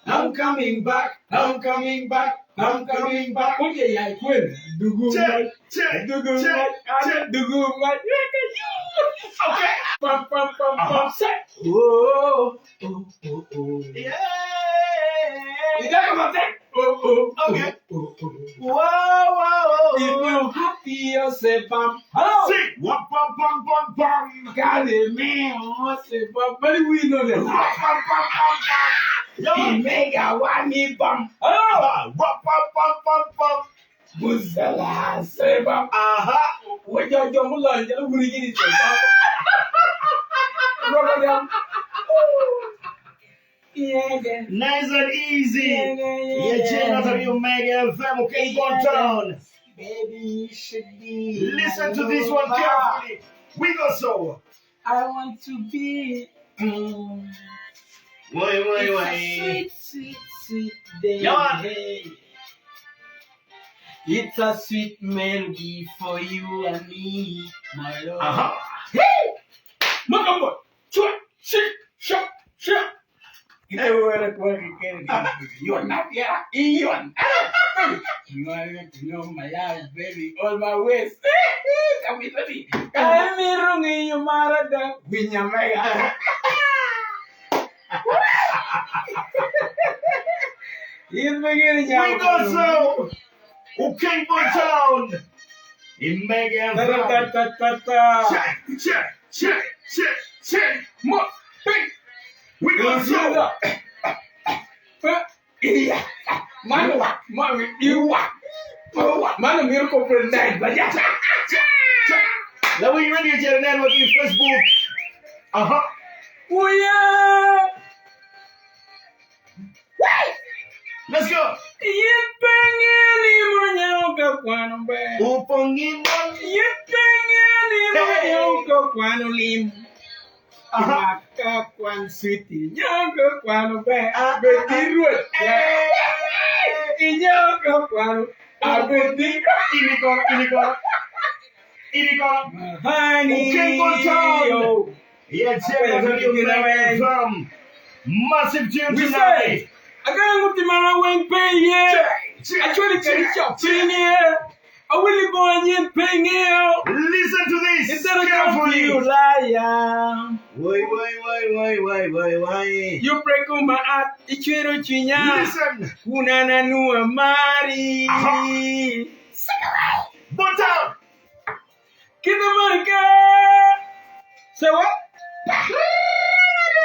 I'm coming back. I'm coming back. I'm coming back. Okay, I quit. Check. Okay. Pum. Set. Oh. Yeah. You got about that? Okay. Whoa. If you're happy, you say bum. Hello. Sing. Bum. Got it, man. I say bum. But we know that. Bum. Mega one me bum. Hello. Bum. Musala say bum. What you're doing? You're going to get it. Yeah, nice and easy. Yeah, you Mega FM, okay, go down. Baby, you should be. Listen to this one carefully. We go so. I want to be. Wait. Sweet day. Yeah. It's a sweet melody for you and me, my love. Hey! Makambo! Shut! You're not here. You are to know my life, baby. All my ways. Come with me. I'm wrong in your marada. Binyamaya. He's beginning. We go so. Okay, go down. In Mega Check. More. We go so. Man, you what? Man, miracle for that, but yeah. Now we ready to get an network in Facebook. Oh yeah. Let's go. Kwan sweetie, nyongo kwano be abedi road. Nyongo kwano abedi Iniko. honey. Okay, go down. Yeah, check from massive tune tonight. I can't go to my way pay here. Actually, can you pay here? I will go and pay here. Listen to this. Instead of carefully, you liar. Wait. You break on my heart. Ichiro chinya. Listen. Unana nuwa mari. But down. Kitamanka. Say what?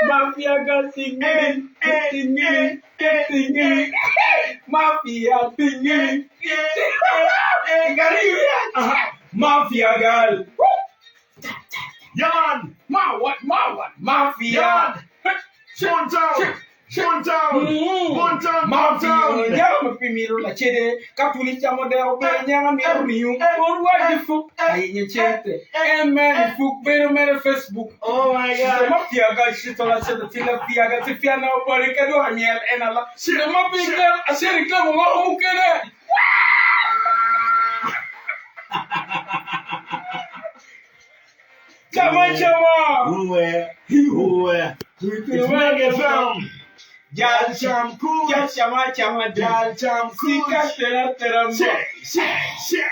Mafia got singing. Mafia singing. Mafia girl. Yaman. Ma what? Mafia. One down. Mafia. Nyama mapimiro la chede. Kapuli cha model be nyama miru miyu. Onwa difu. Ayenye chete. Amen. Fuk mere Facebook. Oh my God. Mafia girl shit ola chede tila fia ga tifia na opore kado amiel enala. Shit mafia girl aseri klamu wa mukere. Chama. Who were? It's Mega FM. Jal cham cool. Chama. Jal cham cool. Sika tera. Shake.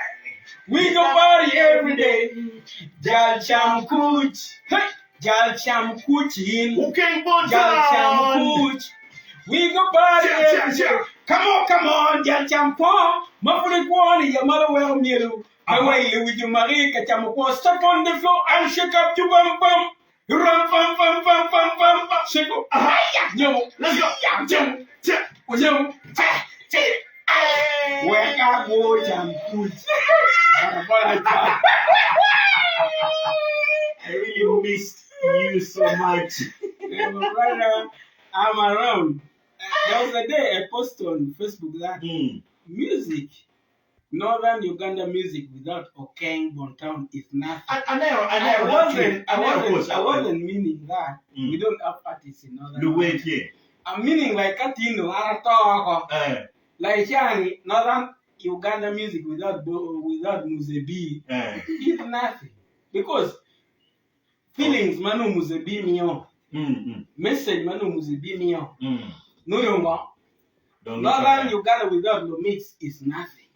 We go party every day. Jal cham cooch. Hey. Jal cham cooch in. Okay, but Jal cham cooch. We go party every day. Come on, Jal cham po. Mafuri kwani ya mara well miru. Away with you, Marie, Kachamo, step on the floor and shake up your bum. You run, bum. Shake up. Yo, let's go. Yo. Where I go, jam good. I really missed you so much. Brother, I'm around. There was a day I posted on Facebook that music. Northern Uganda music without Okeng Bontown is nothing. I wasn't meaning that we don't have artists in Northern Uganda. I'm meaning like Katino, Aratoko, like Yani, Northern Uganda music without Muzebi is nothing. Because Feelings manu muzebimio. Message manu muzebimio. No yonga. Northern Uganda without no mix is nothing.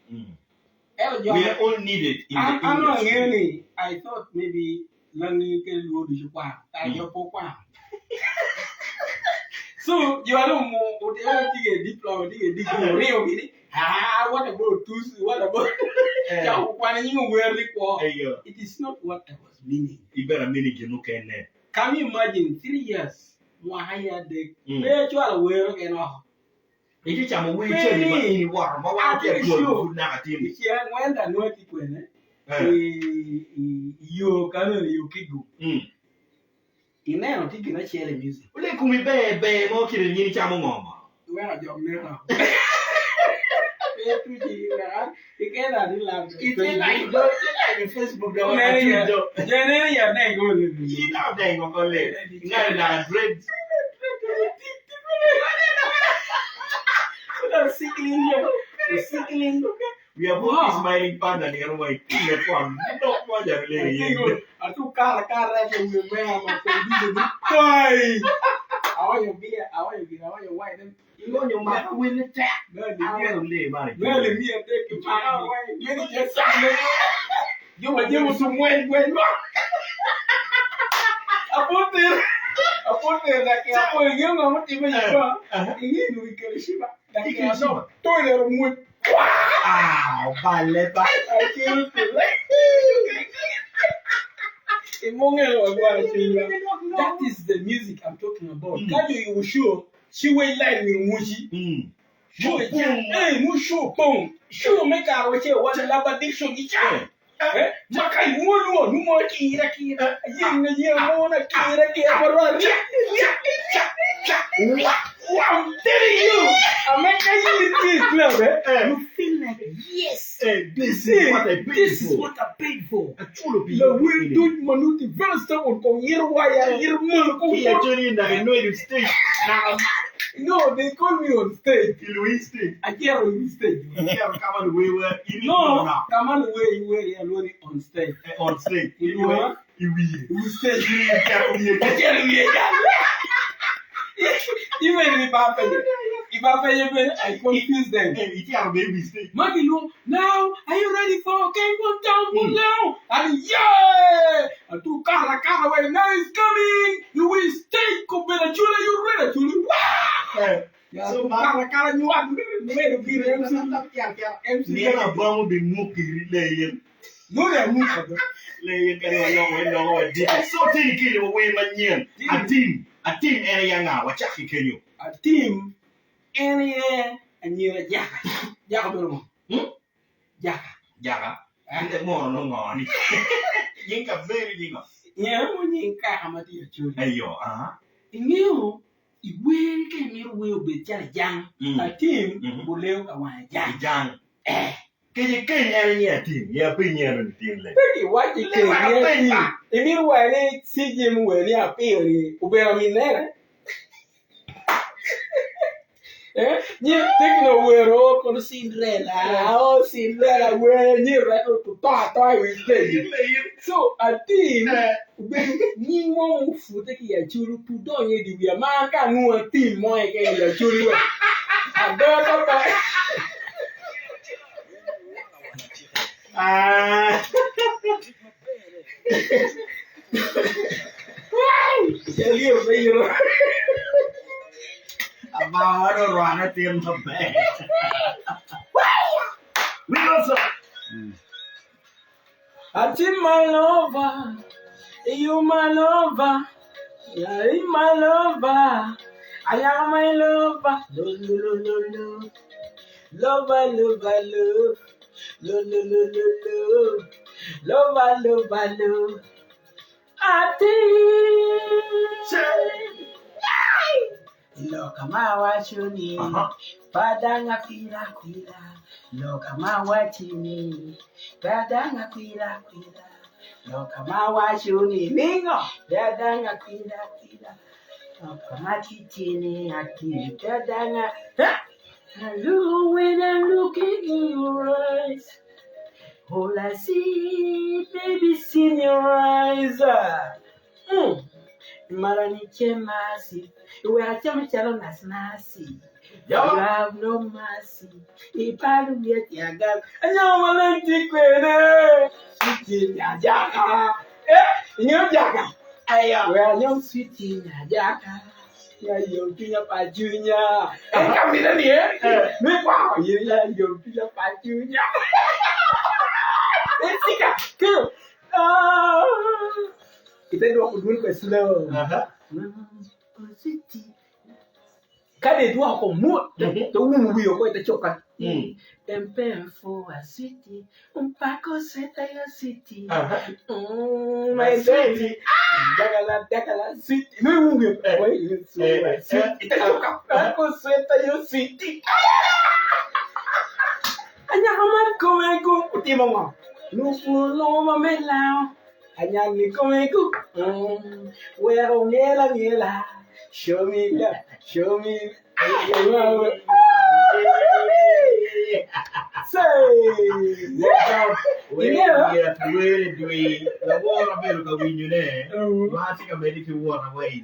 We are all needed in the industry. I thought maybe Langi can go to Japan. So you are no more a diploma, what about Tusi? What about it is not what I was meaning. You better meaning you look in there. Can you imagine 3 years? More higher day. Where you are aware and all. It is a way to war. When I know it, you can you keep go. In there, I'm thinking I share the music. Well, come me baby, more kidding you, Chamon. Where are your mirror? You cannot laugh. It's like Facebook. You know, they go live. Not bread. Sickling. We are both smiling panda and you're like, no wonder really. I took car and you wear my I want your beer, I want your beer, I want your wine. You want your mother will attack. Well, me and take you my way. You just you were doing some when I put there like a young one, even you we can shiver. Like a no toilet with wow, ballet. I can't that is the music I'm talking about. That you show, she will like me, Muji. Show, boom. Show, make our way, what a love addiction. Maka you want no more kira. I'm telling you, I'm making this club. You feel like yes, this is what I paid for. The will do Manuti first on come here why here I know it stage. No, they call me on stage. Louis stage. I can't on stage. Come on, we were come on, you were alone on stage. On stage. You know, you stage. Even if I pay, I confuse them. Magilo, now are you ready for Kingdom Town now? And yeah, and two car away now is coming. You will stay, Kubela Chula, you ready to so car you are made to be MC. Never bomb be mookie laying. No, they're moving. Laying along. So take it away, man. A team area now, what can you? A team area and you're a Jaka. Jaka. And the more no more. Yinka very dingo. Yeah, when you come at your children. Ayo, you, if we can, you will be young. A team will live a young. Can you area team? You're being here in team. Pretty what you can. If you were a see him when you are paying, where I'm in there. You think no, we're all going to see Cinderella, where near to toy with play. So a team, you won't foot a churu put on you, be a man can know a team more again, a churu. I don't know. About to run at him the bed. We also. I think my lover, you my lover, I my lover, I am my lover, love. Love. I think. Look, my watch you need. Padanga quila. Look, my watch you need. Padanga quila. Look, my watch you need. Mingo. Padanga quila. Look, my kitchen. Padanga. Hello, when I'm looking in your eyes. All I see, baby, in your eyes. Marani chemasi, we are chamichalo nasnasi. You Yo. have no mercy. Ipalu get yagal. And you want to quit. Sweetie Yajaka. You Jaka. We are young sweetie Yajaka. Yeah, you're Pia Junior. And come in here. Wow, you're Pia Junior. Let's go. Kita dua dulu ke slow. Kade dua ko mood to wumi ko ita choka. Empen for a city, paco seta ya city. My city. Dagala city. No wumi ko ita choka. Paco seta ya city. Anya kaman ko utimo mo. Lupulo mamelao. Anya ni komeko. Wero ngela. Show me love. Show me. Say.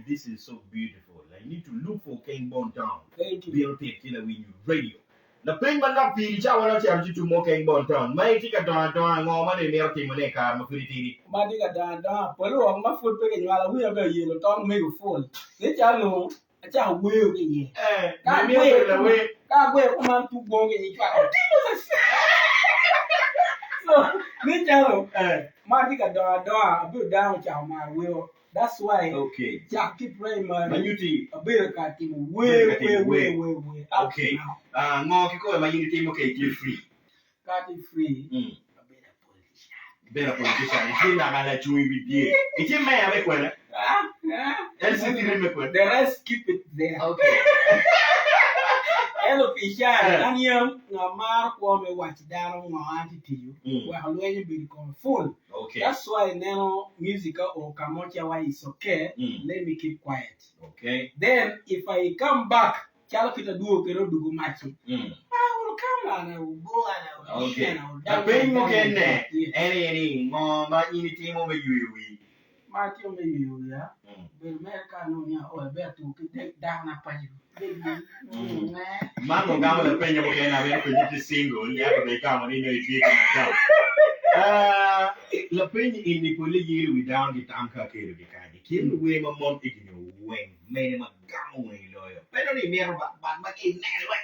This is so beautiful. I need to look for King Bon Town. Thank you. Bill Pitt in a radio. The thing but not be chawa charge to more King Bon Town. My ticket don ngoma de mer timone ka mafuriti. Madi ka da pelu ang ma food pe ke nyala wi ba ye lo tong me go full. Ni cha no cha we ke ye. Ka mi la we. Ka we ko man tu bon ke ni cha. So ni cha no madi ka da bu down cha ma we. That's why Okay. Jack keep praying man. Mayuti. A bit of cat way. Okay. Ngo kiko mayuti mo kay free. Cat free. A Better politician. It's not gonna chew with you. It's in my record. The rest keep it there. Okay. Hello, Pisha. And you, Mark, me watch down on auntie to you. Well, when you become full. Okay. That's why now music or kamocha why is okay. Let me keep quiet. Okay. Then if I come back, chala kita duo pero dugo machi. I will come and I will go and I will Okay. dance. Tapi mo kene. Any ngo ma initi mo mayuwi. Mati me you ya. Be America no nya o be tu ke down na pa you. Mango gama la penya mo kena be ko single ya ko be kama ni no ifi ka. La penya ini ko le yiru wi down di tamka ke ru ka di. Kin we ma mon igno we me ma gama we lo yo. Pero ni mero ba ke ne we.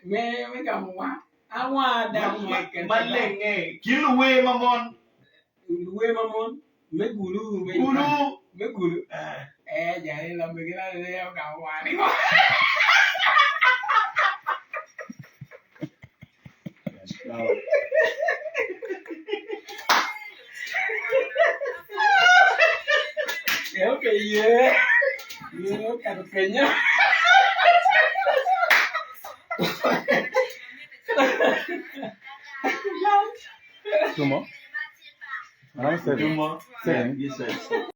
Me gama awa da Malenge. Kin we ma mon. We mamon. Me gulu. Jadi la me kira le yo kawan ni. Okay, yeah. You kan kenya. ¿Cómo? Vamos a hacer. Yes, sir.